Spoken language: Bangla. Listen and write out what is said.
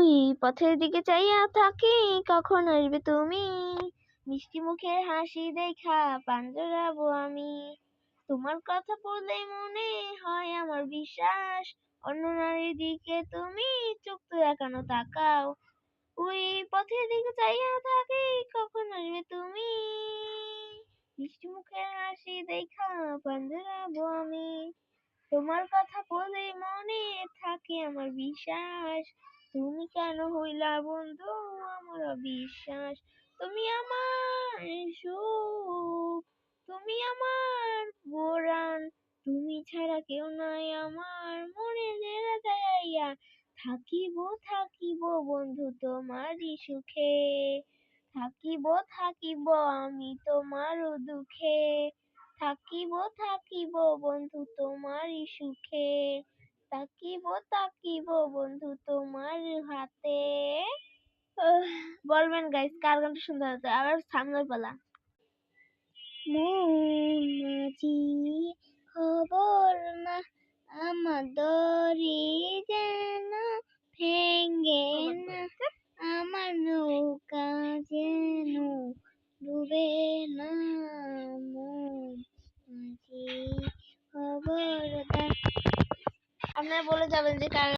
ওই পথের দিকে চাইয়া থাকি, কখন আসবে তুমি? মিষ্টি মুখের হাসি দেখা প্রাণ জুড়াবো আমি। তোমার কথা বললেই মনে হয় আমার বিশ্বাস, অন্য নারীর দিকে তুমি চোখ তুলে কেন তাকাও? ওই পথের দিকে চাইয়া থাকি, কখন আসবে তুমি? মিষ্টি মুখের হাসি দেখা প্রাণ জুড়াবো আমি। তোমার কথা বলে মনে থাকে আমার বিশ্বাস, তুমি কেন হইলা বন্ধু আমার অবিশ্বাস? তুমি আমার সুখ, তুমি আমার পরাণ, তুমি ছাড়া কেউ নাই আমার মনে জেরা যাইয়া। থাকিব থাকিব বন্ধু তোমারই সুখে, থাকিব থাকিব আমি তোমার দুঃখে, থাকিব থাকিব বন্ধু তোমারই সুখে, থাকিব থাকিব বন্ধু তোমার হাতে। বলবেন গাইস কার গানটা সুন্দর হচ্ছে? আবার সামনের পালা। মন মাঝি খবর না, আমার দরি যেন ভেঙ্গে না, আমার নৌকা যেন ডুবে না। মন মাঝি খবরদার। আপনারা বলে যাবেন যে কার